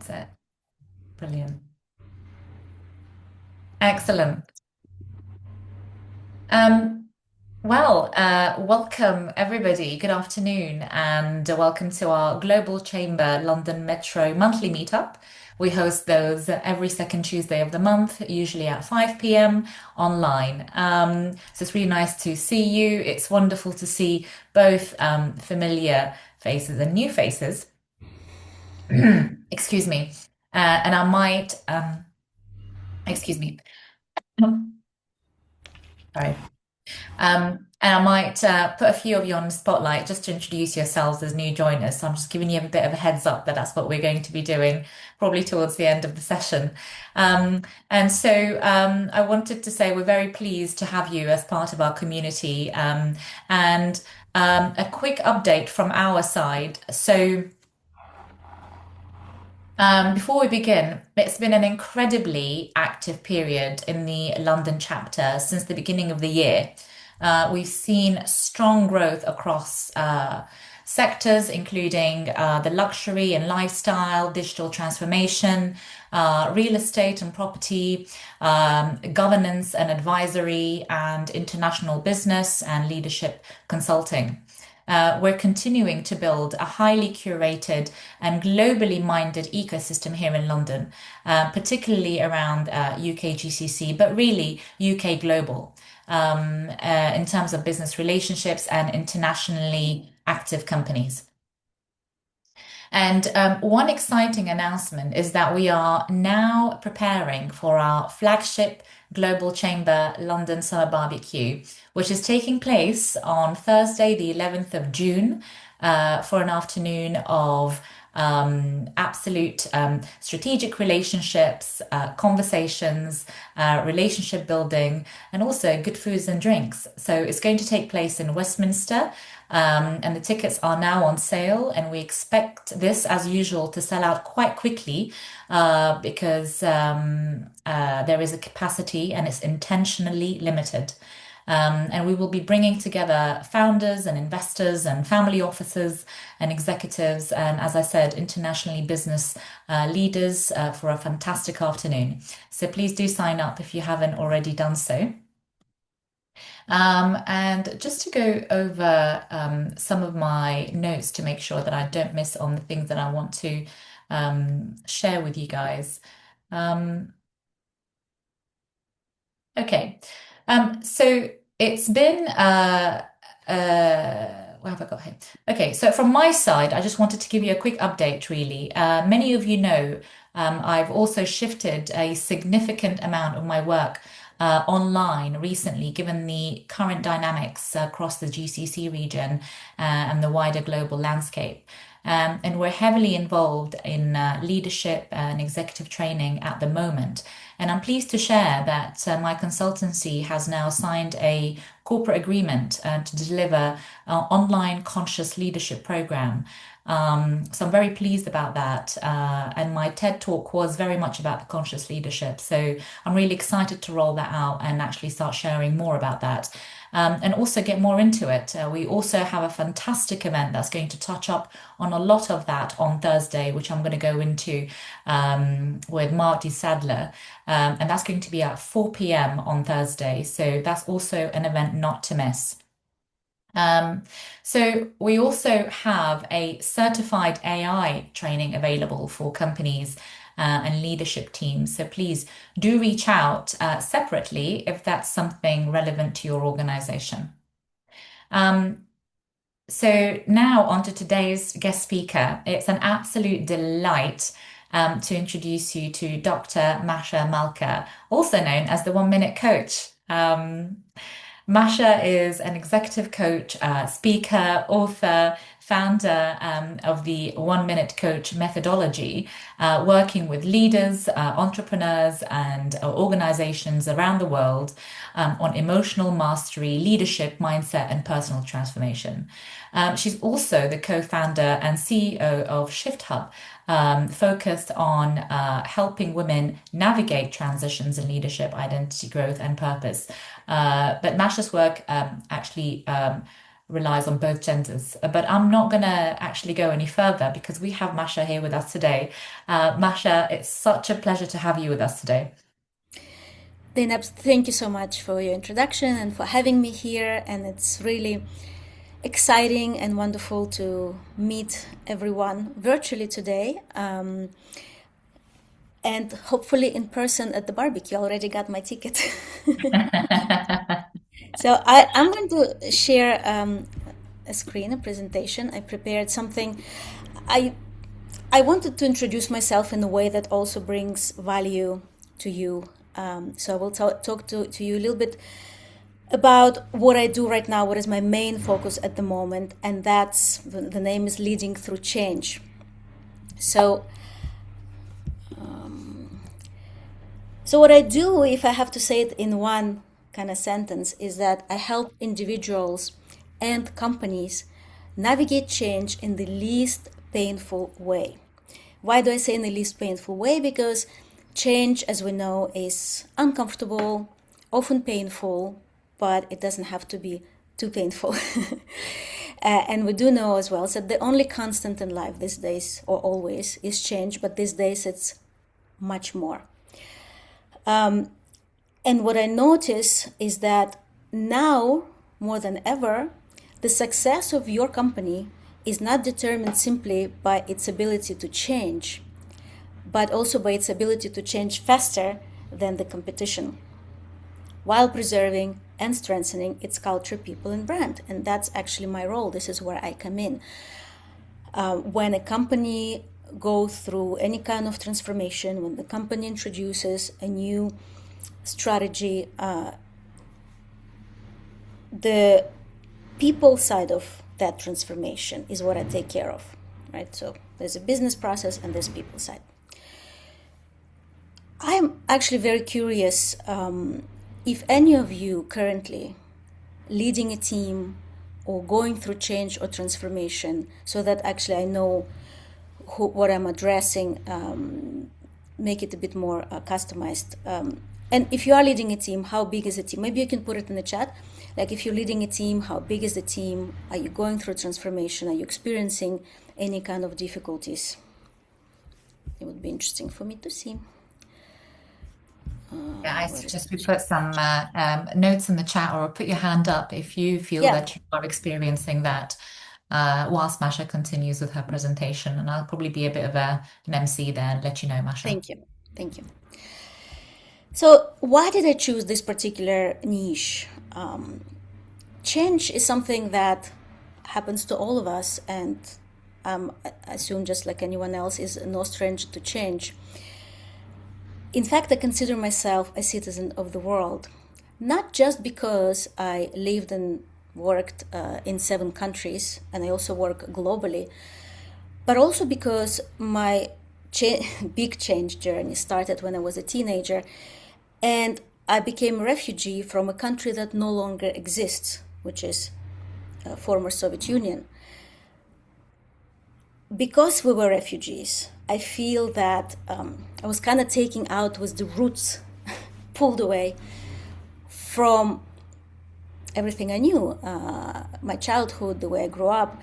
That's it. Brilliant. Excellent. Um, welcome everybody. Good afternoon, and welcome to our Global Chamber London Metro monthly meetup. We host those every second Tuesday of the month, usually at 5 p.m. online. So it's really nice to see you. It's wonderful to see both familiar faces and new faces. Excuse me. And I might, excuse me. Sorry. And I might put a few of you on the spotlight just to introduce yourselves as new joiners. So I'm just giving you a bit of a heads up that that's what we're going to be doing probably towards the end of the session. And so I wanted to say we're very pleased to have you as part of our community. And a quick update from our side. Before we begin, it's been an incredibly active period in the London chapter since the beginning of the year. We've seen strong growth across sectors, including the luxury and lifestyle, digital transformation, real estate and property, governance and advisory, and international business and leadership consulting. We're continuing to build a highly curated and globally minded ecosystem here in London, particularly around UK GCC, but really UK global in terms of business relationships and internationally active companies. And one exciting announcement is that we are now preparing for our flagship Global Chamber London Summer Barbecue, which is taking place on Thursday, the 11th of June, for an afternoon of absolute strategic relationships, conversations, relationship building, and also good foods and drinks. So it's going to take place in Westminster. And the tickets are now on sale, and we expect this, as usual, to sell out quite quickly because there is a capacity and it's intentionally limited. And we will be bringing together founders and investors and family officers and executives, and as I said, internationally business leaders for a fantastic afternoon. So please do sign up if you haven't already done so. And just to go over some of my notes to make sure that I don't miss on the things that I want to share with you guys. Um, okay, so it's been where have I got here? Okay, so from my side, I just wanted to give you a quick update, really. Many of you know I've also shifted a significant amount of my work online recently, given the current dynamics across the GCC region and the wider global landscape. And we're heavily involved in leadership and executive training at the moment. And I'm pleased to share that my consultancy has now signed a corporate agreement to deliver an online conscious leadership program. So I'm very pleased about that. And my TED talk was very much about the conscious leadership. So I'm really excited to roll that out and actually start sharing more about that. And also get more into it. We also have a fantastic event that's going to touch up on a lot of that on Thursday, which I'm going to go into with Mark D. Sadler. And that's going to be at 4 p.m. on Thursday. So that's also an event not to miss. Um, so we also have a certified AI training available for companies and leadership teams. So please do reach out separately if that's something relevant to your organization. Um, so now on to today's guest speaker. It's an absolute delight to introduce you to Dr. Masha Malka, also known as the One Minute Coach. Masha is an executive coach, speaker, author, founder of the One Minute Coach methodology, working with leaders, entrepreneurs, and organizations around the world on emotional mastery, leadership, mindset, and personal transformation. She's also the co-founder and CEO of Shift Hub, focused on helping women navigate transitions in leadership, identity growth, and purpose. But Masha's work actually relies on both genders. But I'm not going to actually go any further because we have Masha here with us today. Masha, it's such a pleasure to have you with us today. Zainab, thank you so much for your introduction and for having me here. And it's really exciting and wonderful to meet everyone virtually today. And hopefully in person at the barbecue. I already got my ticket. So I'm going to share a screen, a presentation. I prepared something. I I wanted to introduce myself in a way that also brings value to you. So I will talk to you a little bit about what I do right now, what is my main focus at the moment, and that's the name is Leading Through Change. So, so what I do, if I have to say it in one kind of sentence, is that I help individuals and companies navigate change in the least painful way. Why do I say in the least painful way? Because change, as we know, is uncomfortable, often painful, but it doesn't have to be too painful. And we do know as well that the only constant in life these days, or always, is change, but these days it's much more. And what I notice is that now, more than ever, the success of your company is not determined simply by its ability to change, but also by its ability to change faster than the competition, while preserving and strengthening its culture, people, and brand. And that's actually my role. This is where I come in. When a company goes through any kind of transformation, when the company introduces a new strategy, the people side of that transformation is what I take care of, right? So there's a business process and there's people side. I'm actually very curious if any of you currently leading a team or going through change or transformation, so that actually I know what I'm addressing, make it a bit more customized. And if you are leading a team, how big is the team? Maybe you can put it in the chat. Like if you're leading a team, how big is the team? Are you going through transformation? Are you experiencing any kind of difficulties? It would be interesting for me to see. Yeah, I suggest we put some notes in the chat or put your hand up if you feel Yeah, that you are experiencing that whilst Masha continues with her presentation. And I'll probably be a bit of an MC there and let you know, Masha. thank you. Thank you. So why did I choose this particular niche? Change is something that happens to all of us, and I assume just like anyone else is no stranger to change. In fact, I consider myself a citizen of the world, not just because I lived and worked in 7 countries, and I also work globally, but also because my big change journey started when I was a teenager, and I became a refugee from a country that no longer exists, which is former Soviet Union. Because we were refugees, I feel that I was kind of taking out with the roots pulled away from everything I knew, my childhood, the way I grew up.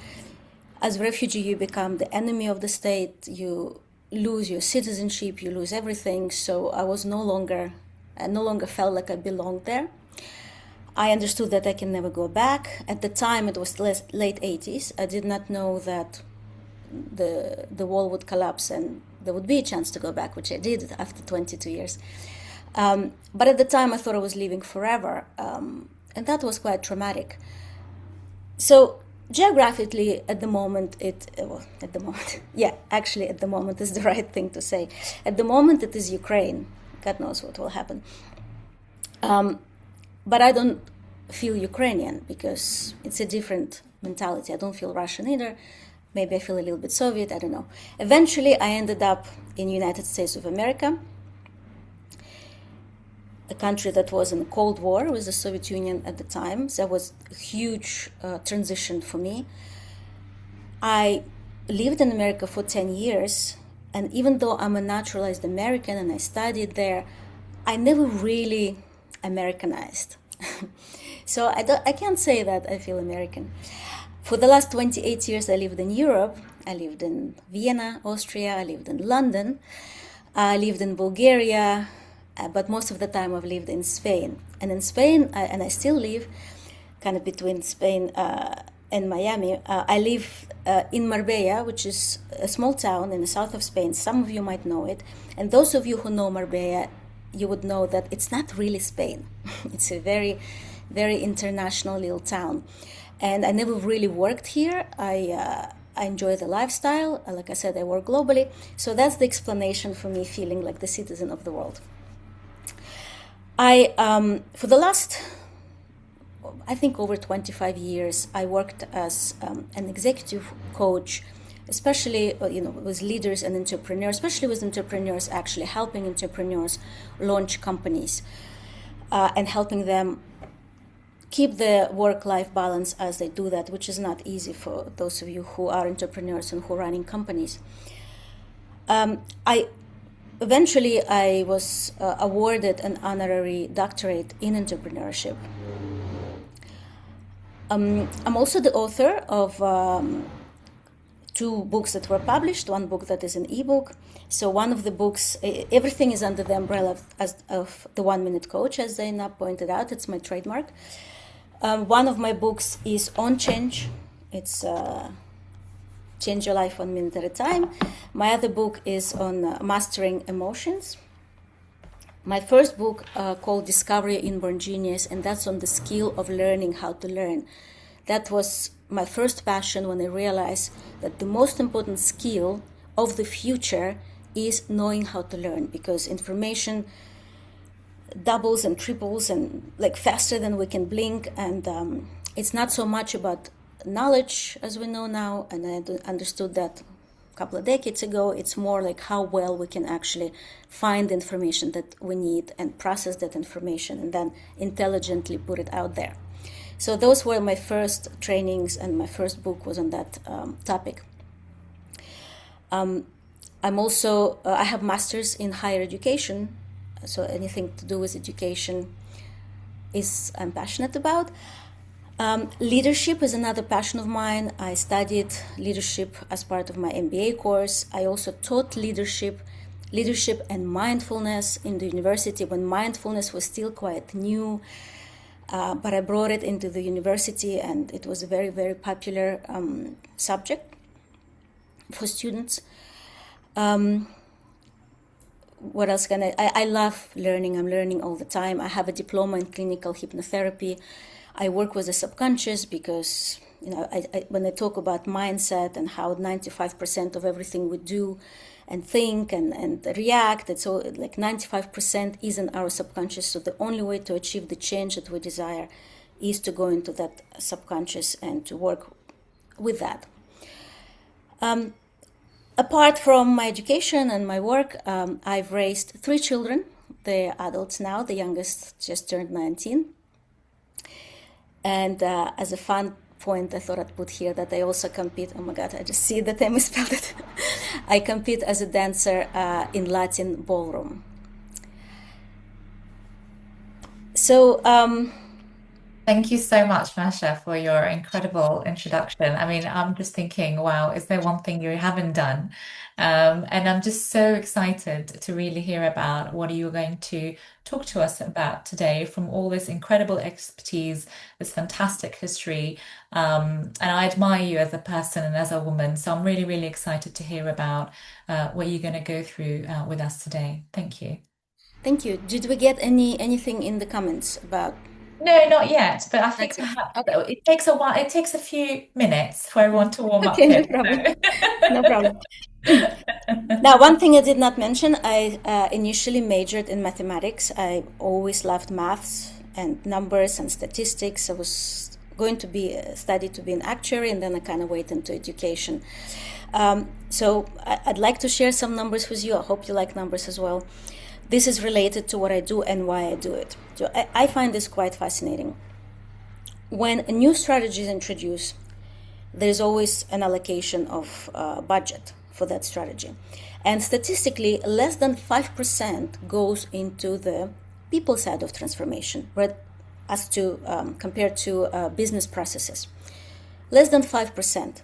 As a refugee, you become the enemy of the state, you lose your citizenship, you lose everything. So I no longer felt like I belonged there. I understood that I can never go back. At the time, it was late 80s. I did not know that the wall would collapse and there would be a chance to go back, which I did after 22 years. But at the time, I thought I was leaving forever, and that was quite traumatic. So geographically, at the moment, actually, at the moment is the right thing to say. At the moment, it is Ukraine. God knows what will happen. But I don't feel Ukrainian because it's a different mentality. I don't feel Russian either. Maybe I feel a little bit Soviet, I don't know. Eventually, I ended up in the United States of America, a country that was in a Cold War with the Soviet Union at the time. So that was a huge transition for me. I lived in America for 10 years, and even though I'm a naturalized American and I studied there, I never really Americanized. So I can't say that I feel American. For the last 28 years, I lived in Europe. I lived in Vienna, Austria. I lived in London. I lived in Bulgaria, but most of the time I've lived in Spain. And in Spain, and I still live kind of between Spain and Miami. I live in Marbella, which is a small town in the south of Spain. Some of you might know it. And those of you who know Marbella, you would know that it's not really Spain. It's a very, very international little town. And I never really worked here. I enjoy the lifestyle. Like I said, I work globally. So that's the explanation for me feeling like the citizen of the world. For the last, I think over 25 years, I worked as an executive coach, especially with leaders and entrepreneurs, especially with entrepreneurs, actually helping entrepreneurs launch companies and helping them keep the work-life balance as they do that, which is not easy for those of you who are entrepreneurs and who are running companies. Eventually I was awarded an honorary doctorate in entrepreneurship. I'm also the author of 2 books that were published, one book that is an ebook. So one of the books, everything is under the umbrella of the 1 Minute Coach, as Zainab pointed out. It's my trademark. One of my books is on change. It's Change Your Life 1 Minute at a Time. My other book is on mastering emotions. My first book called Discover Your Inborn Genius, and that's on the skill of learning how to learn. That was my first passion when I realized that the most important skill of the future is knowing how to learn, because information doubles and triples and like faster than we can blink, and it's not so much about knowledge as we know now, and I understood that a couple of decades ago. It's more like how well we can actually find the information that we need and process that information and then intelligently put it out there. So those were my first trainings, and my first book was on that topic. I'm also I have masters in higher education, so anything to do with education I'm passionate about. Leadership is another passion of mine. I studied leadership as part of my MBA course. I also taught leadership and mindfulness in the university when mindfulness was still quite new. But I brought it into the university, and it was a very, very popular subject for students. What else can I love learning. I'm learning all the time. I have a diploma in clinical hypnotherapy. I work with the subconscious because, when I talk about mindset and how 95% of everything we do and think and react, it's all like 95% is in our subconscious. So the only way to achieve the change that we desire is to go into that subconscious and to work with that. Apart from my education and my work, I've raised 3 children. They're adults now. The youngest just turned 19. And as a fun point, I thought I'd put here that I also compete. Oh my God, I just see that I misspelled it. I compete as a dancer in Latin ballroom. So, thank you so much, Masha, for your incredible introduction. I mean, I'm just thinking, wow, is there one thing you haven't done? And I'm just so excited to really hear about what you're going to talk to us about today from all this incredible expertise, this fantastic history. And I admire you as a person and as a woman. So I'm really, really excited to hear about what you're going to go through with us today. Thank you. thank you. Did we get anything in the comments about? No, not yet, but I think That's it. perhaps Okay. it takes a while. It takes a few minutes for everyone to warm up Okay, here. no problem. No problem. Now, one thing I did not mention, I initially majored in mathematics. I always loved maths and numbers and statistics. I was going to study to be an actuary, and then I kind of went into education. So I'd like to share some numbers with you. I hope you like numbers as well. This is related to what I do and why I do it. So I find this quite fascinating. When a new strategy is introduced, there's always an allocation of budget for that strategy. And statistically, less than 5% goes into the people side of transformation, where as to compared to business processes. Less than 5%.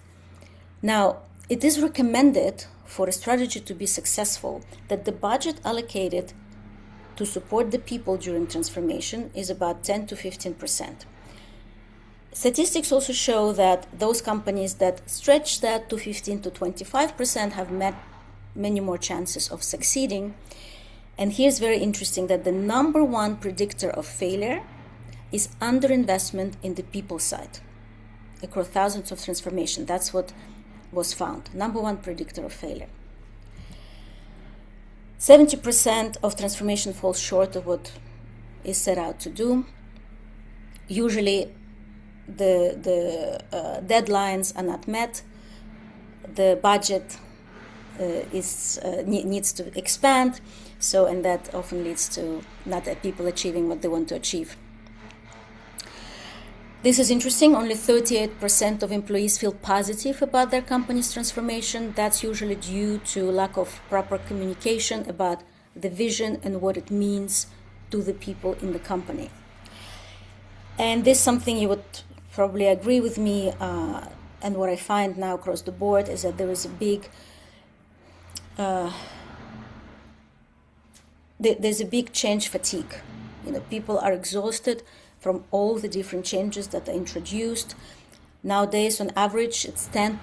Now, it is recommended for a strategy to be successful that the budget allocated to support the people during transformation is about 10 to 15%. Statistics also show that those companies that stretch that to 15 to 25% have met many more chances of succeeding. And here's very interesting that the number one predictor of failure is underinvestment in the people side across thousands of transformation. That's what was found. Number one predictor of failure. 70% of transformation falls short of what is set out to do. Usually the deadlines are not met. The budget needs to expand. And that often leads to not people achieving what they want to achieve. This is interesting. Only 38% of employees feel positive about their company's transformation. That's usually due to lack of proper communication about the vision and what it means to the people in the company. And this is something you would probably agree with me. And what I find now across the board is that there is a big there's a big change fatigue. People are exhausted from all the different changes that are introduced. Nowadays, on average, it's 10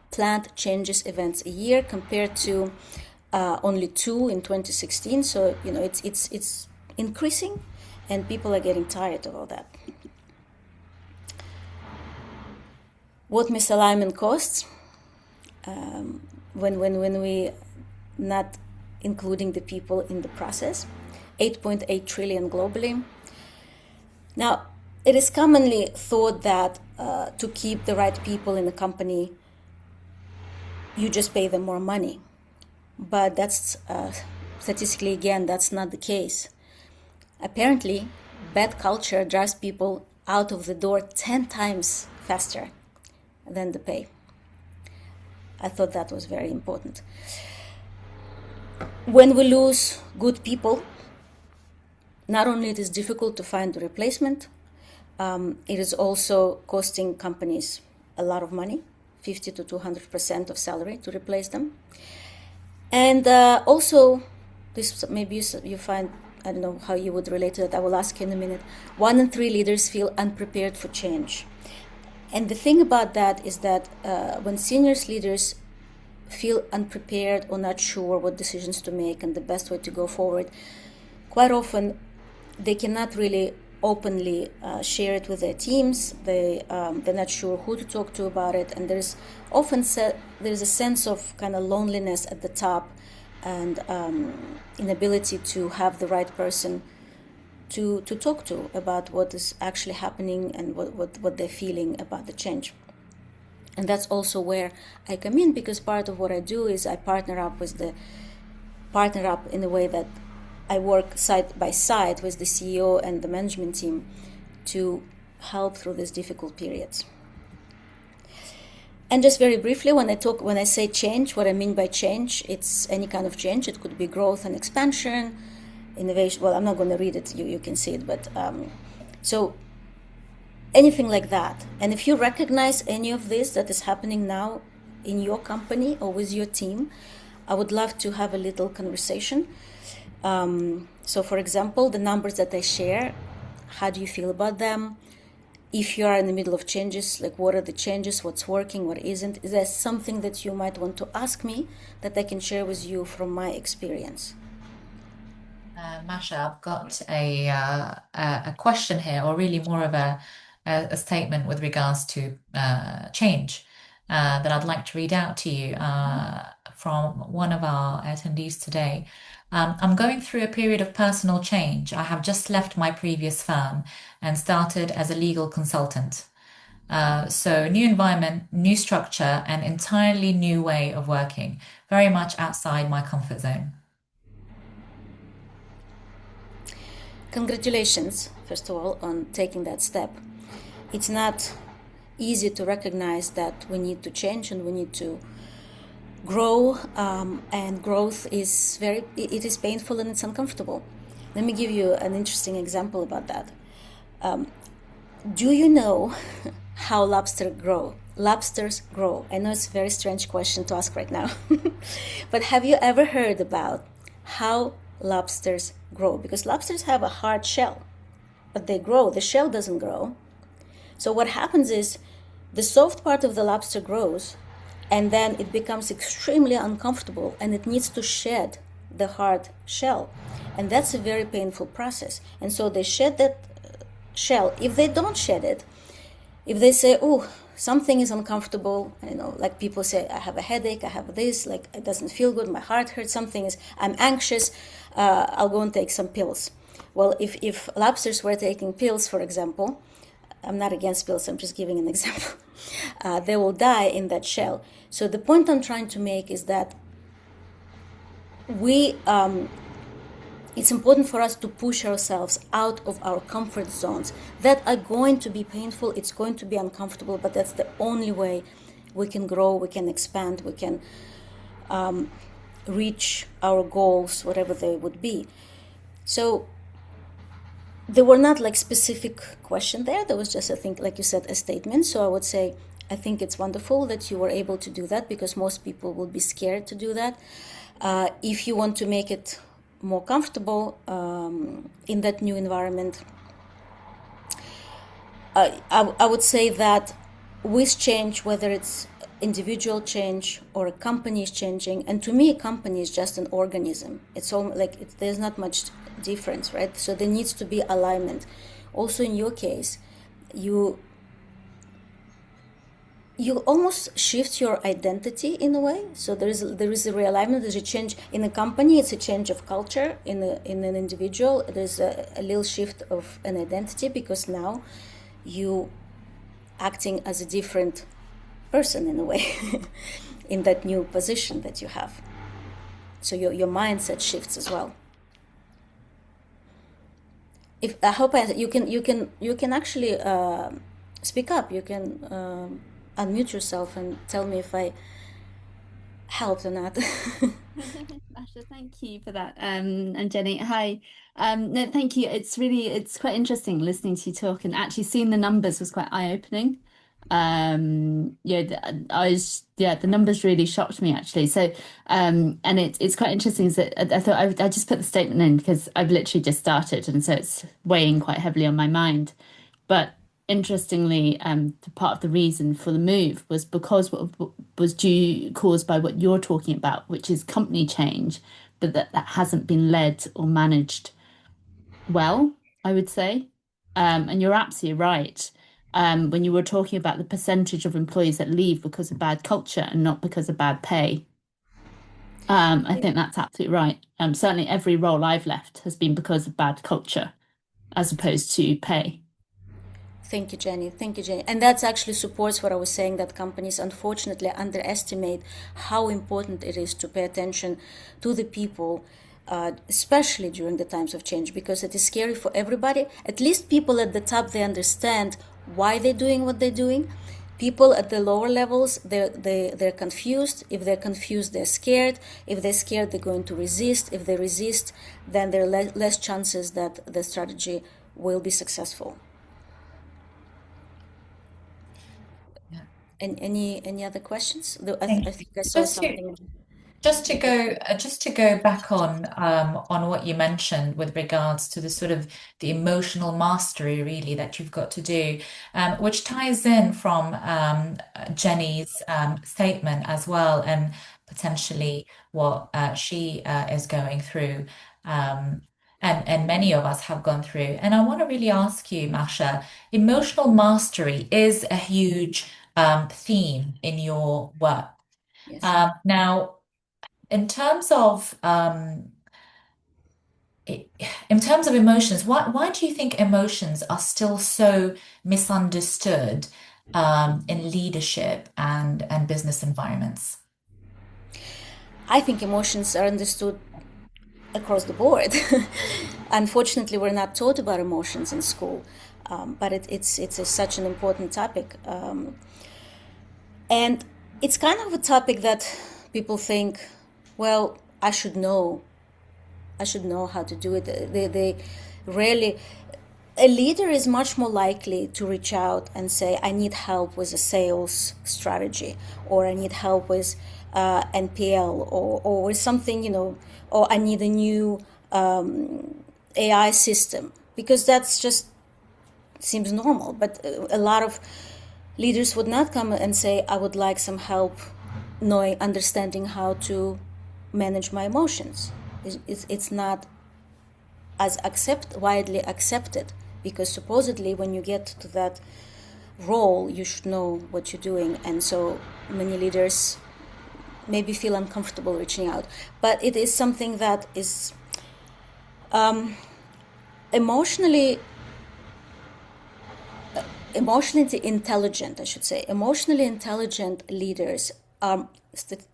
plant changes events a year compared to only 2 in 2016. So, it's increasing, and people are getting tired of all that. What misalignment costs when we not including the people in the process, 8.8 trillion globally. Now, it is commonly thought that to keep the right people in the company, you just pay them more money. But that's statistically, again, that's not the case. Apparently, bad culture drives people out of the door 10 times faster than the pay. I thought that was very important. When we lose good people, not only it is difficult to find a replacement, it is also costing companies a lot of money, 50 to 200% of salary to replace them. And also, this maybe you find, I don't know how you would relate to that, I will ask you in a minute. 1 in 3 leaders feel unprepared for change. And the thing about that is that when senior leaders feel unprepared or not sure what decisions to make and the best way to go forward, quite often they cannot really openly share it with their teams. They're not sure who to talk to about it, and there's often there's a sense of kind of loneliness at the top and inability to have the right person to talk to about what is actually happening and what they're feeling about the change. And that's also where I come in, because part of what I do is I partner up in a way that I work side by side with the CEO and the management team to help through these difficult periods. And just very briefly, when I say change, what I mean by change, it's any kind of change. It could be growth and expansion, innovation. Well, I'm not going to read it. You can see it, but so anything like that. And if you recognize any of this that is happening now in your company or with your team, I would love to have a little conversation. So, for example, the numbers that I share, how do you feel about them? If you are in the middle of changes, like what are the changes, what's working, what isn't? Is there something that you might want to ask me that I can share with you from my experience? Masha, I've got a question here, or really more of a statement with regards to change that I'd like to read out to you from one of our attendees today. I'm going through a period of personal change. I have just left my previous firm and started as a legal consultant. So new environment, new structure, an entirely new way of working, very much outside my comfort zone. Congratulations, first of all, on taking that step. It's not easy to recognize that we need to change and we need to grow, and growth is it is painful and it's uncomfortable. Let me give you an interesting example about that. Do you know how lobsters grow? I know it's a very strange question to ask right now. But have you ever heard about how lobsters grow? Because lobsters have a hard shell, but they grow. The shell doesn't grow. So what happens is the soft part of the lobster grows, and then it becomes extremely uncomfortable and it needs to shed the hard shell. And that's a very painful process. And so they shed that shell. If they don't shed it, if they say, oh, something is uncomfortable, like people say, I have a headache, I have this, like it doesn't feel good, my heart hurts, I'm anxious, I'll go and take some pills. Well, if lobsters were taking pills, for example, I'm not against pills, I'm just giving an example, they will die in that shell. So the point I'm trying to make is that it's important for us to push ourselves out of our comfort zones that are going to be painful, it's going to be uncomfortable, but that's the only way we can grow, we can expand, we can reach our goals, whatever they would be. So there were not like specific question there was just, I think, like you said, a statement. So I would say, I think it's wonderful that you were able to do that, because most people would be scared to do that. If you want to make it more comfortable in that new environment, I would say that with change, whether it's individual change or a company is changing, and to me a company is just an organism, it's all like there's not much difference, right? So there needs to be alignment. Also in your case, you almost shift your identity in a way. So there is a realignment, there's a change in a company, it's a change of culture. In an individual, there's a little shift of an identity, because now you acting as a different person in a way in that new position that you have. So your mindset shifts as well. If I hope you can actually speak up. You can unmute yourself and tell me if I helped or not. Masha, thank you for that. And Jenny, hi. No, thank you. It's quite interesting listening to you talk, and actually seeing the numbers was quite eye-opening. Yeah, the numbers really shocked me actually. So, and it's quite interesting is that I thought I just put the statement in because I've literally just started, and so it's weighing quite heavily on my mind. But interestingly, the part of the reason for the move was because what was caused by what you're talking about, which is company change, but that hasn't been led or managed well, I would say. And you're absolutely right. When you were talking about the percentage of employees that leave because of bad culture and not because of bad pay. I think that's absolutely right. Certainly every role I've left has been because of bad culture as opposed to pay. Thank you, Jenny. Thank you, Jenny. And that actually supports what I was saying, that companies unfortunately underestimate how important it is to pay attention to the people, especially during the times of change, because it is scary for everybody. At least people at the top, they understand why they're doing what they're doing. People at the lower levels, they're confused. If they're confused, they're scared. If they're scared, they're going to resist. If they resist, then there are less chances that the strategy will be successful. Yeah. And any other questions? Thank I you. think I saw Just to something. just to go back on what you mentioned with regards to the sort of the emotional mastery really that you've got to do, which ties in from Jenny's statement as well, and potentially what she is going through, um, and many of us have gone through. And I want to really ask you, Masha, emotional mastery is a huge theme in your work. Yes. Now, in terms of in terms of emotions, why do you think emotions are still so misunderstood in leadership and business environments? I think emotions are understood across the board. Unfortunately, we're not taught about emotions in school, but such an important topic, and it's kind of a topic that people think, well, I should know how to do it. They rarely. a leader is much more likely to reach out and say, I need help with a sales strategy, or I need help with NPL, or with something, or I need a new AI system, because that's just seems normal. But a lot of leaders would not come and say, I would like some help understanding how to manage my emotions. It's not as widely accepted, because supposedly when you get to that role, you should know what you're doing. And so many leaders maybe feel uncomfortable reaching out. But it is something that is emotionally intelligent, I should say. Emotionally intelligent leaders are,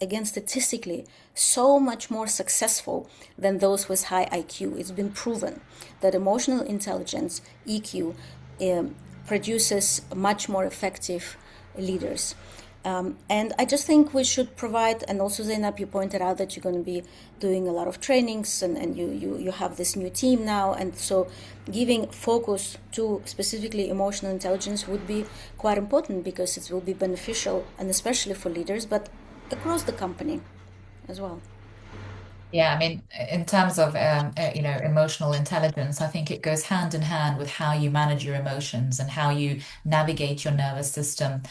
again, statistically, so much more successful than those with high IQ. It's been proven that emotional intelligence, EQ, produces much more effective leaders. And I just think we should provide, and also Zainab, you pointed out that you're going to be doing a lot of trainings, and you have this new team now, and so giving focus to specifically emotional intelligence would be quite important, because it will be beneficial, and especially for leaders, but across the company as well. Yeah, I mean, in terms of emotional intelligence, I think it goes hand in hand with how you manage your emotions and how you navigate your nervous system,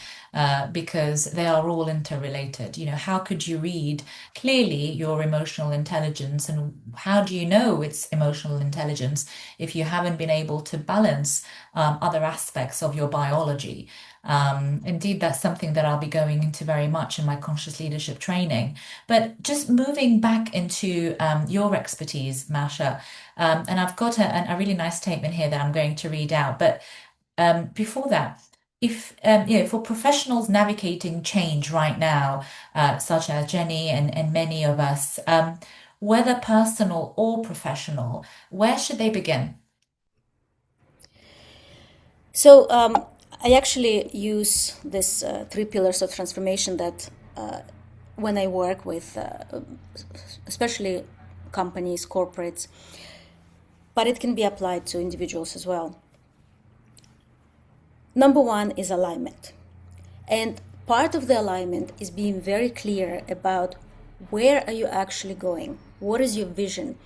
because they are all interrelated. How could you read clearly your emotional intelligence, and how do you know it's emotional intelligence if you haven't been able to balance other aspects of your biology? Indeed, that's something that I'll be going into very much in my conscious leadership training. But just moving back into your expertise, Masha, and I've got a really nice statement here that I'm going to read out. But before that, if for professionals navigating change right now, such as Jenny and many of us, whether personal or professional, where should they begin? So I actually use this three pillars of transformation that when I work with especially companies, corporates, but it can be applied to individuals as well. Number one is alignment. And part of the alignment is being very clear about where are you actually going? What is your vision?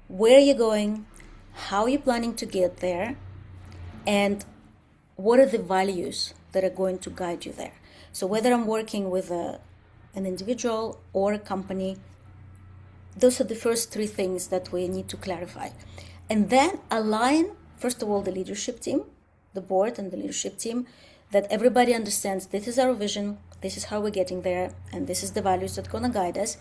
Where are you going? How are you planning to get there? And what are the values that are going to guide you there? So whether I'm working with an individual or a company, those are the first three things that we need to clarify. And then align, first of all, the leadership team, the board and the leadership team, that everybody understands this is our vision, this is how we're getting there, and this is the values that are going to guide us.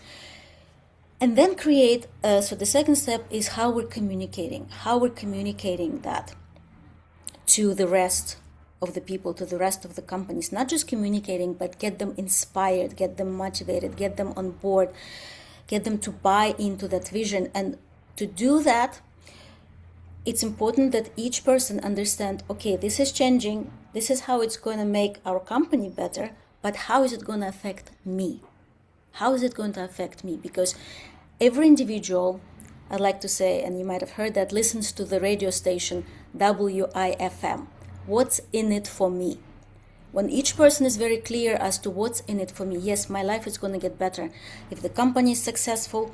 And then create, so the second step is how we're communicating that to the rest of the people, to the rest of the companies. Not just communicating, but get them inspired, get them motivated, get them on board, get them to buy into that vision. And to do that, it's important that each person understand, okay, this is changing, this is how it's going to make our company better, but how is it going to affect me? How is it going to affect me? Because every individual, I'd like to say, and you might have heard that, listens to the radio station WIFM. What's in it for me? When each person is very clear as to what's in it for me, yes, my life is going to get better. If the company is successful,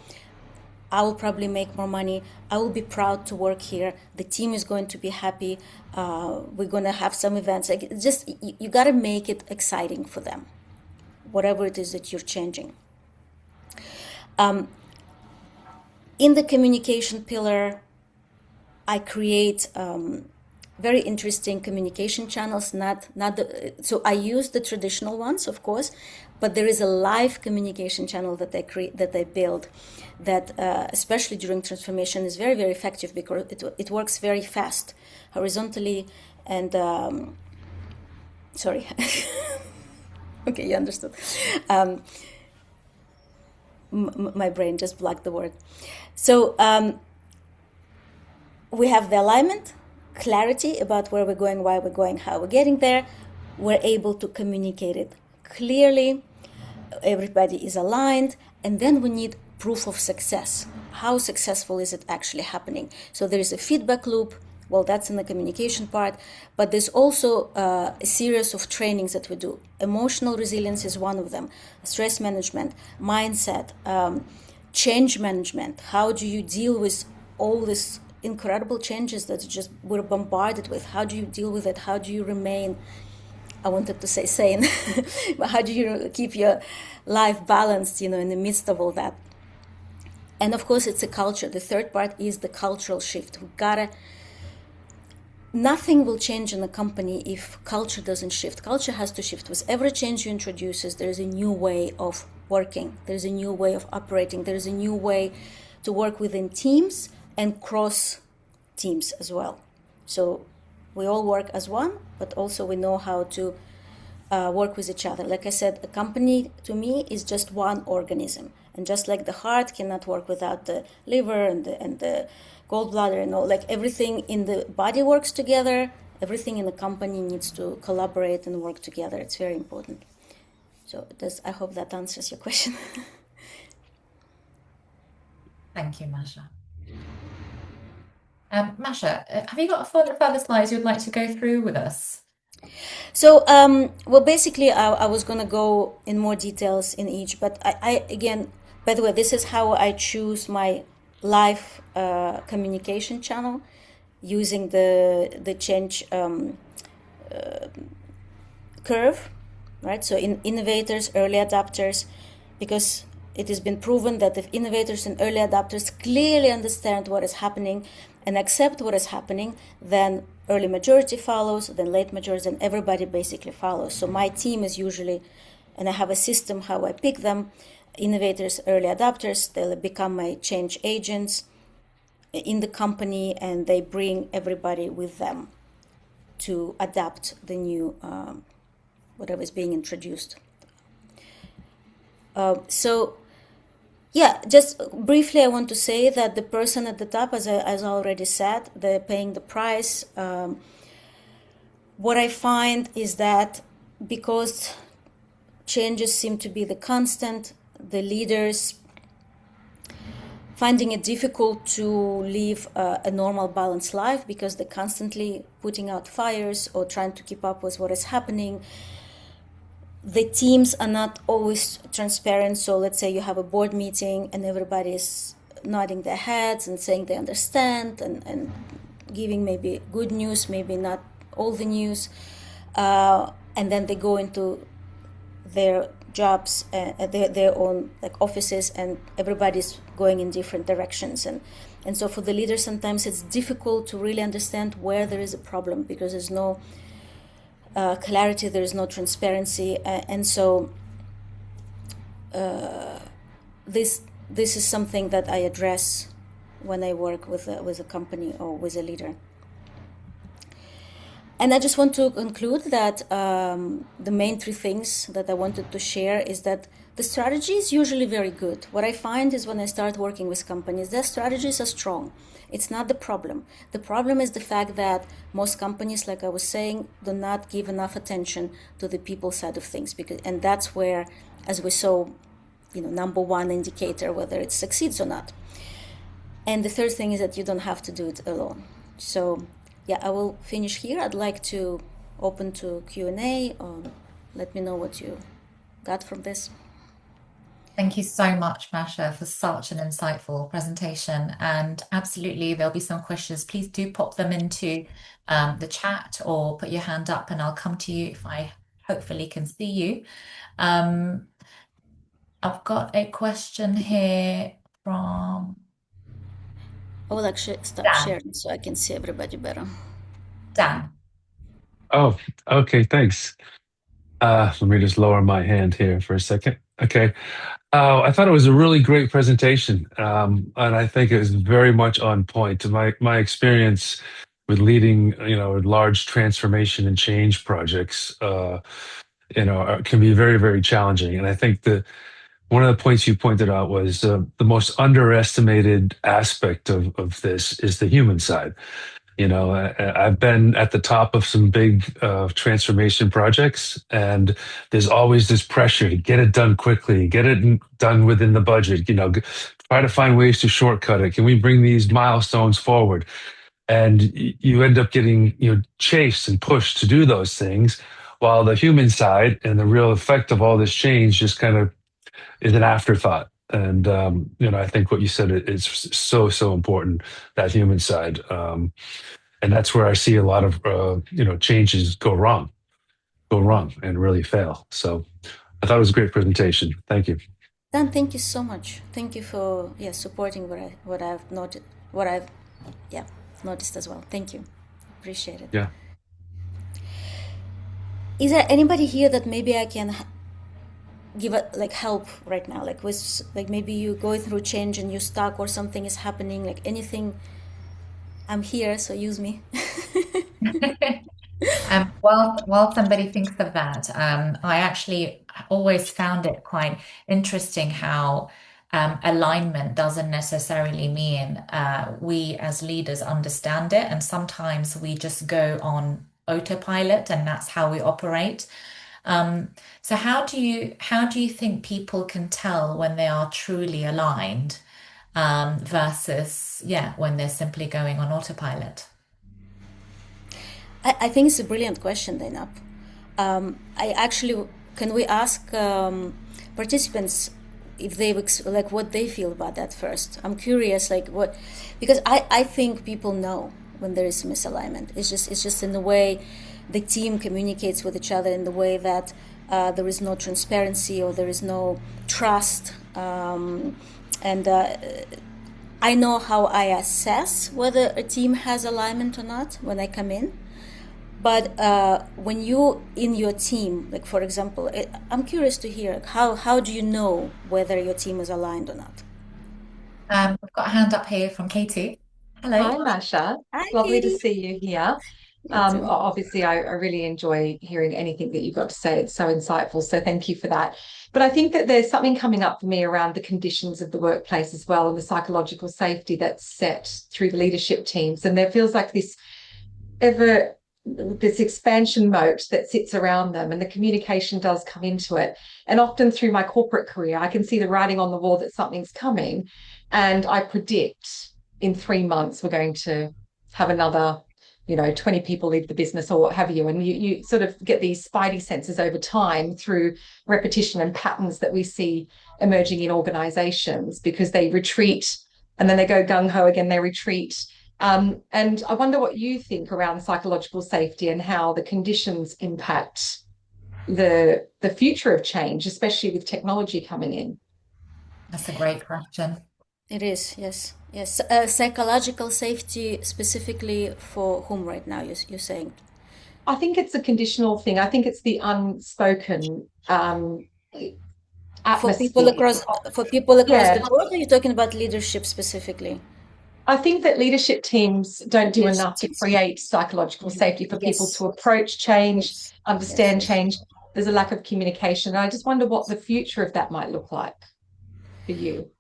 I will probably make more money. I will be proud to work here. The team is going to be happy. We're going to have some events. Just you got to make it exciting for them, whatever it is that you're changing. In the communication pillar, I create very interesting communication channels. So I use the traditional ones, of course, but there is a live communication channel that I build, that especially during transformation is very, very effective, because it works very fast, horizontally, and sorry. Okay, you understood. My brain just blocked the word. So we have the alignment, clarity about where we're going, why we're going, how we're getting there. We're able to communicate it clearly. Everybody is aligned. And then we need proof of success. How successful is it actually happening? So there is a feedback loop Well, that's in the communication part, but there's also a series of trainings that we do. Emotional resilience is one of them, stress management, mindset, change management. How do you deal with all these incredible changes that just we're bombarded with? How do you deal with it? How do you remain, I wanted to say sane, but how do you keep your life balanced, in the midst of all that? And of course, it's a culture. The third part is the cultural shift. We gotta Nothing will change in a company if culture doesn't shift. Culture has to shift. With every change you introduce, there's a new way of working. There's a new way of operating. There's a new way to work within teams and cross teams as well. So we all work as one, but also we know how to work with each other. Like I said, a company to me is just one organism. And just like the heart cannot work without the liver and the gallbladder and all, like everything in the body works together, everything in the company needs to collaborate and work together. It's very important. So I hope that answers your question. Thank you, Masha. Masha, have you got further slides you'd like to go through with us? So, well, basically, I was going to go in more details in each, but again, by the way, this is how I choose my live communication channel, using the change curve, right? So in innovators, early adopters, because it has been proven that if innovators and early adopters clearly understand what is happening and accept what is happening, then early majority follows, then late majority, and everybody basically follows. So my team is usually, and I have a system how I pick them, innovators, early adopters, they'll become my change agents in the company, and they bring everybody with them to adapt the new whatever is being introduced. So yeah, just briefly, I want to say that the person at the top, as I already said, they're paying the price. What I find is that because changes seem to be the constant, the leaders finding it difficult to live a normal, balanced life because they're constantly putting out fires or trying to keep up with what is happening. The teams are not always transparent. So let's say you have a board meeting and everybody is nodding their heads and saying they understand and giving maybe good news, maybe not all the news. And then they go into their jobs, their own like offices, and everybody's going in different directions. And so for the leader, sometimes it's difficult to really understand where there is a problem because there's no clarity, there is no transparency, and so this is something that I address when I work with a company or with a leader. And I just want to conclude that the main three things that I wanted to share is that the strategy is usually very good. What I find is when I start working with companies, their strategies are strong. It's not the problem. The problem is the fact that most companies, like I was saying, do not give enough attention to the people side of things, and that's where, as we saw, number one indicator whether it succeeds or not. And the third thing is that you don't have to do it alone. So yeah, I will finish here. I'd like to open to Q&A. Let me know what you got from this. Thank you so much, Masha, for such an insightful presentation. And absolutely, there'll be some questions. Please do pop them into the chat or put your hand up and I'll come to you if I hopefully can see you. I've got a question here from I will actually stop Dan. sharing so I can see everybody better. Dan. Oh, okay, thanks. Let me just lower my hand here for a second. Okay. I thought it was a really great presentation, and I think it was very much on point. My experience with leading, large transformation and change projects, can be very, very challenging. And I think one of the points you pointed out was the most underestimated aspect of this is the human side. I've been at the top of some big transformation projects, and there's always this pressure to get it done quickly, get it done within the budget, try to find ways to shortcut it. Can we bring these milestones forward? and you end up getting chased and pushed to do those things, while the human side and the real effect of all this change just kind of is an afterthought. And I think what you said is so important, that human side, and that's where I see a lot of changes go wrong and really fail. So I thought it was a great presentation. Thank you. Dan, thank you so much. Thank you for supporting what I've noted, what I've noticed as well. Thank you. Appreciate it. Yeah. Is there anybody here that maybe I can give help right now? Maybe you go through change and you're stuck, or something is happening, anything. I'm here, so use me. While somebody thinks of that, I actually always found it quite interesting how alignment doesn't necessarily mean we as leaders understand it, and sometimes we just go on autopilot, and that's how we operate. So how do you think people can tell when they are truly aligned versus when they're simply going on autopilot? I think it's a brilliant question, Dainab. Can we ask participants if they what they feel about that first? I'm curious, because I think people know when there is misalignment. It's just in the way the team communicates with each other, in the way that there is no transparency or there is no trust, and I know how I assess whether a team has alignment or not when I come in. But when you in your team, for example, I'm curious to hear how do you know whether your team is aligned or not? We've got a hand up here from Katie. Hello. Hi, Masha. Hi, Lovely to Katie. see you here. You too. Obviously, I really enjoy hearing anything that you've got to say. It's so insightful. So thank you for that. But I think that there's something coming up for me around the conditions of the workplace as well, and the psychological safety that's set through the leadership teams. And there feels like this expansion moat that sits around them, and the communication does come into it. And often through my corporate career, I can see the writing on the wall that something's coming, and I predict in 3 months we're going to have another 20 people leave the business or what have you. And you sort of get these spidey senses over time through repetition and patterns that we see emerging in organizations, because they retreat and then they go gung-ho again, they retreat. And I wonder what you think around psychological safety and how the conditions impact the future of change, especially with technology coming in. That's a great question. It is, yes. Psychological safety specifically for whom right now, you're saying? I think it's a conditional thing. I think it's the unspoken atmosphere. For people across the board, or are you talking about leadership specifically? I think that leadership teams don't do enough to create psychological safety for people to approach change, understand change. There's a lack of communication. And I just wonder what the future of that might look like for you.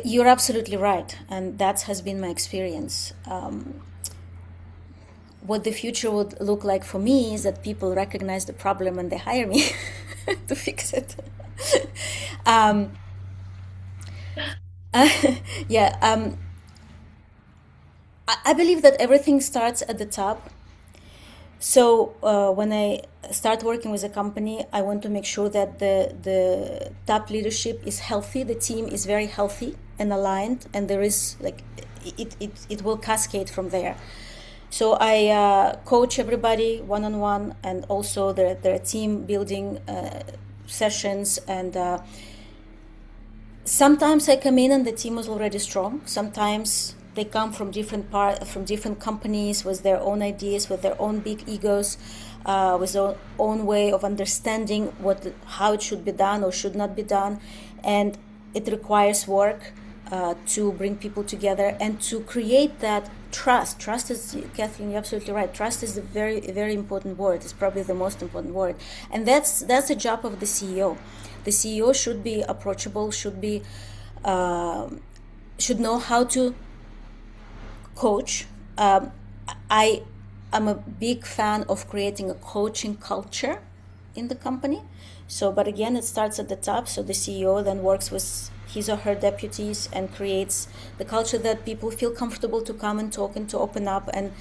You're absolutely right. And that has been my experience. What the future would look like for me is that people recognize the problem and they hire me to fix it. I believe that everything starts at the top. So when I start working with a company, I want to make sure that the top leadership is healthy, the team is very healthy and aligned, and there is it will cascade from there. So I coach everybody one-on-one, and also there are team building sessions, and sometimes I come in and the team is already strong. Sometimes they come from different companies with their own ideas, with their own big egos, with their own way of understanding how it should be done or should not be done, and it requires work to bring people together and to create that trust. Trust is, Kathleen, you're absolutely right. Trust is a very, very important word. It's probably the most important word, and that's the job of the CEO. The CEO should be approachable, should know how to coach. I am a big fan of creating a coaching culture in the company. So, but again, it starts at the top. So the CEO then works with his or her deputies and creates the culture that people feel comfortable to come and talk and to open up, and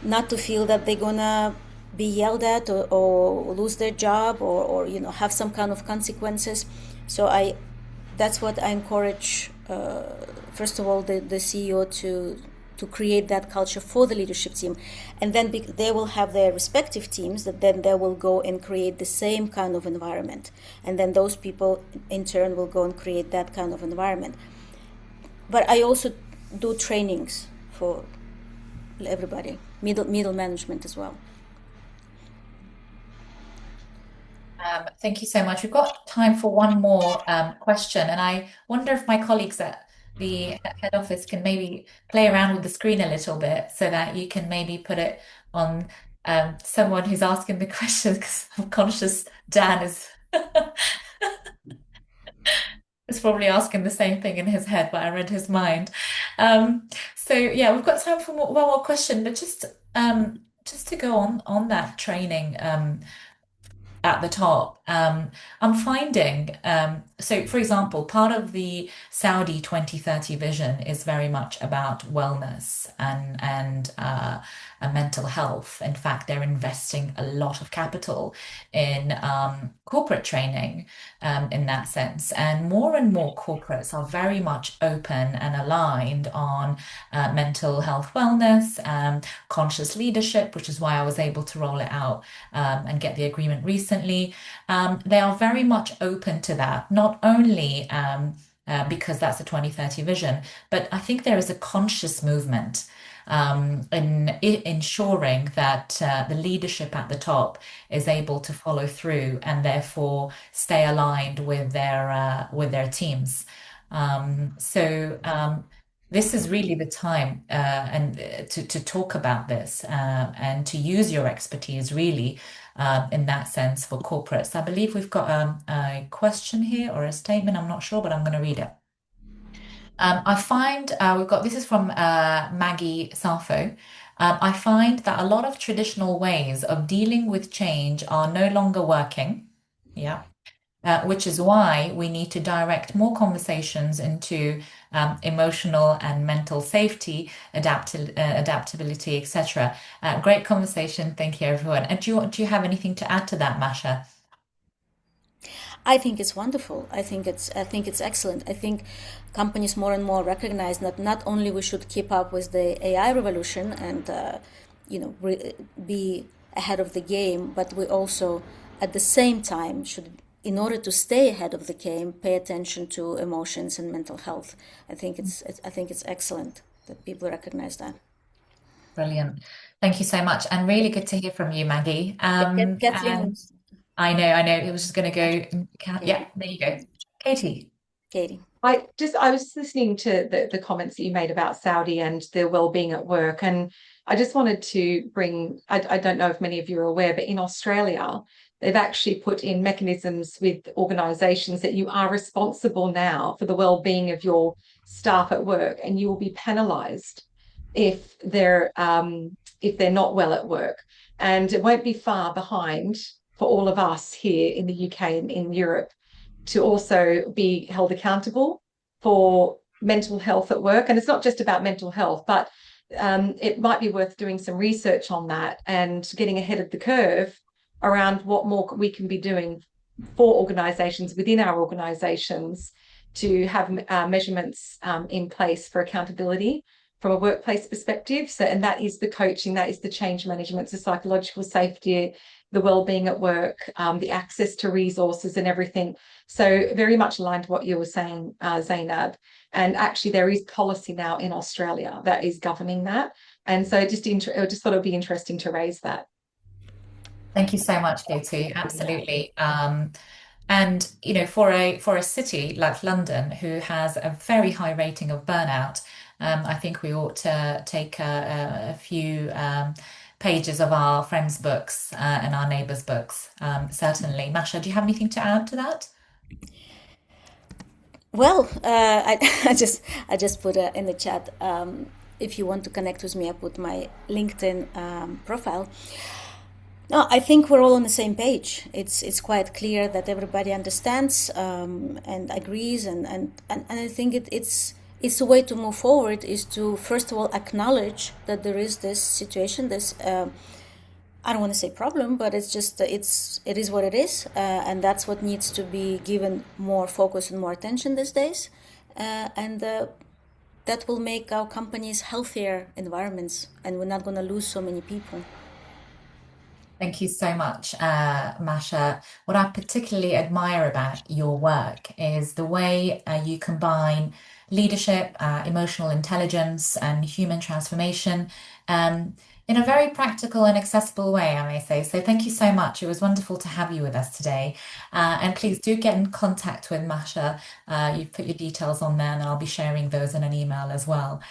not to feel that they're gonna be yelled at, or lose their job, or have some kind of consequences. So that's what I encourage. First of all, the CEO to create that culture for the leadership team, and then they will have their respective teams that then they will go and create the same kind of environment, and then those people in turn will go and create that kind of environment. But I also do trainings for everybody, middle management as well. Thank you so much. We've got time for one more question, and I wonder if my colleagues at the head office can maybe play around with the screen a little bit so that you can maybe put it on someone who's asking the question, because I'm conscious Dan is probably asking the same thing in his head, but I read his mind. So yeah, we've got time for one more question, but just to go on that training. At the top. I'm finding, so for example, part of the Saudi 2030 vision is very much about wellness and mental health. In fact, they're investing a lot of capital in corporate training in that sense. And more corporates are very much open and aligned on mental health wellness, conscious leadership, which is why I was able to roll it out and get the agreement recently. They are very much open to that, not only because that's a 2030 vision, but I think there is a conscious movement in ensuring that the leadership at the top is able to follow through and therefore stay aligned with their teams. This is really the time and to talk about this and to use your expertise really in that sense for corporates. I believe we've got a question here or a statement. I'm not sure, but I'm going to read it. I find this is from Maggie Safo. I find that a lot of traditional ways of dealing with change are no longer working. Yeah. Which is why we need to direct more conversations into emotional and mental safety, adaptability, etc. Great conversation. Thank you, everyone. And do you have anything to add to that, Masha? I think it's wonderful. I think it's excellent. I think companies more and more recognize that not only we should keep up with the AI revolution and be ahead of the game, but we also at the same time should, in order to stay ahead of the game, pay attention to emotions and mental health. I think it's excellent that people recognize that. Brilliant. Thank you so much. And really good to hear from you, Maggie. Kathleen. And I know. It was just going to go. Yeah, there you go. Katie. I was listening to the comments that you made about Saudi and their well-being at work, and I just wanted to bring, I don't know if many of you are aware, but in Australia, they've actually put in mechanisms with organisations that you are responsible now for the well-being of your staff at work, and you will be penalised if they're not well at work. And it won't be far behind for all of us here in the UK and in Europe to also be held accountable for mental health at work. And it's not just about mental health, but it might be worth doing some research on that and getting ahead of the curve around what more we can be doing for organisations within our organisations to have measurements in place for accountability from a workplace perspective. So, and that is the coaching, that is the change management, the psychological safety, the well-being at work, the access to resources and everything. So very much aligned to what you were saying, Zainab. And actually there is policy now in Australia that is governing that. And so I just thought it would be interesting to raise that. Thank you so much, Katie. Absolutely. And for a city like London, who has a very high rating of burnout, I think we ought to take a few pages of our friends' books and our neighbours' books. Certainly, Masha, do you have anything to add to that? Well, I just put in the chat. If you want to connect with me, I put my LinkedIn profile. No, I think we're all on the same page. It's quite clear that everybody understands and agrees, and I think it's a way to move forward is to first of all acknowledge that there is this situation, this I don't want to say problem, but it's just it is what it is, and that's what needs to be given more focus and more attention these days, and that will make our companies healthier environments, and we're not going to lose so many people. Thank you so much, Masha. What I particularly admire about your work is the way you combine leadership, emotional intelligence, and human transformation in a very practical and accessible way, I may say. So thank you so much. It was wonderful to have you with us today. And please do get in contact with Masha. You've put your details on there, and I'll be sharing those in an email as well.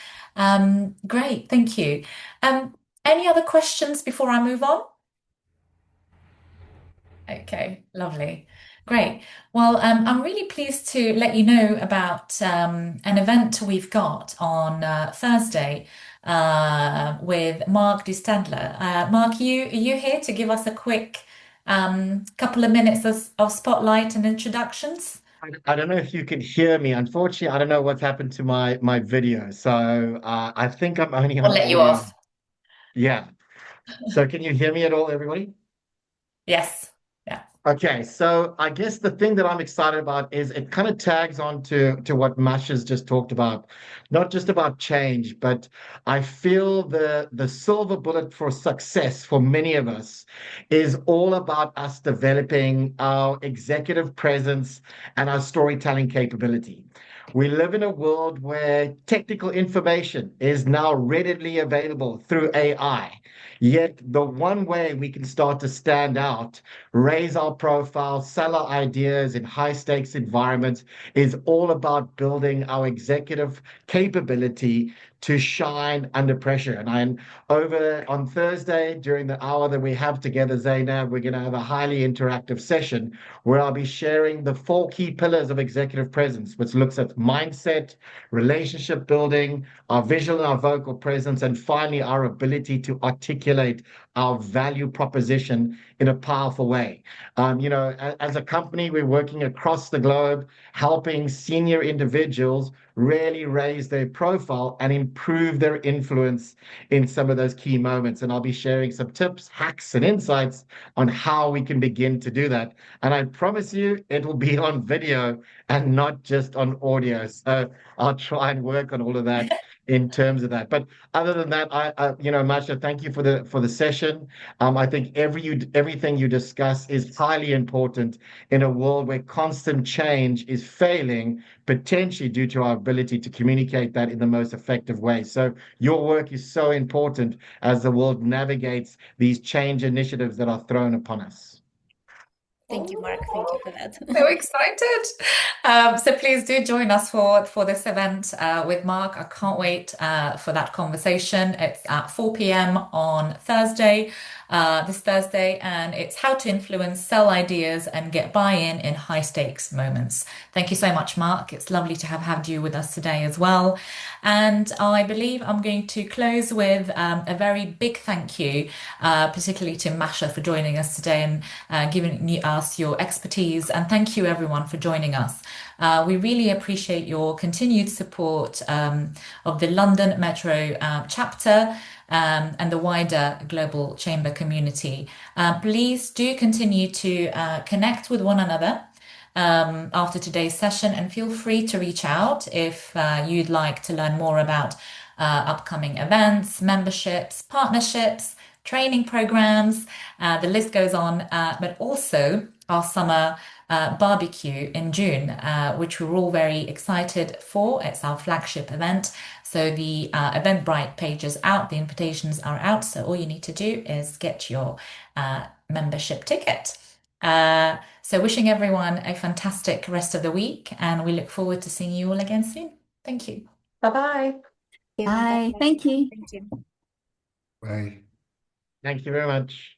Great, thank you. Any other questions before I move on? Okay, lovely. Great. Well, I'm really pleased to let you know about an event we've got on Thursday with Mark Distadler. Mark, are you here to give us a quick couple of minutes of spotlight and introductions? I don't know if you can hear me. Unfortunately, I don't know what's happened to my video. So I think I'm only I'll on let you audio. off. Yeah. So can you hear me at all, everybody? Yes. Yeah. Okay, so I guess the thing that I'm excited about is it kind of tags on to what Mash has just talked about, not just about change, but I feel the silver bullet for success for many of us is all about us developing our executive presence and our storytelling capability. We live in a world where technical information is now readily available through AI. Yet the one way we can start to stand out, raise our profile, sell our ideas in high stakes environments is all about building our executive capability to shine under pressure. And I'm over on Thursday during the hour that we have together, Zainab, we're going to have a highly interactive session where I'll be sharing the four key pillars of executive presence, which looks at mindset, relationship building, our visual and our vocal presence, and finally our ability to articulate our value proposition in a powerful way. As a company, we're working across the globe, helping senior individuals really raise their profile and improve their influence in some of those key moments. And I'll be sharing some tips, hacks, and insights on how we can begin to do that. And I promise you, it will be on video and not just on audio. So I'll try and work on all of that in terms of that. But other than that, Masha, thank you for the session. I think everything you discuss is highly important in a world where constant change is failing, potentially due to our ability to communicate that in the most effective way. So your work is so important as the world navigates these change initiatives that are thrown upon us. Thank you, Mark. Thank you for So that. excited. So please do join us for this event with Mark. I can't wait for that conversation. It's at 4 p.m. on Thursday, this Thursday, and it's how to influence, sell ideas, and get buy-in in high stakes moments. Thank you so much, Mark. It's lovely to have had you with us today as well. And I believe I'm going to close with a very big thank you, particularly to Masha for joining us today and giving us your expertise. And thank you, everyone, for joining us. We really appreciate your continued support of the London Metro chapter and the wider Global Chamber community. Please do continue to connect with one another after today's session, and feel free to reach out if you'd like to learn more about upcoming events, memberships, partnerships, training programs. The list goes on, but also our summer barbecue in June, which we're all very excited for. It's our flagship event. So the Eventbrite page is out, the invitations are out. So all you need to do is get your membership ticket. So wishing everyone a fantastic rest of the week, and we look forward to seeing you all again soon. Thank you. Bye-bye. Bye. Thank you. Thank you. Bye. Thank you very much.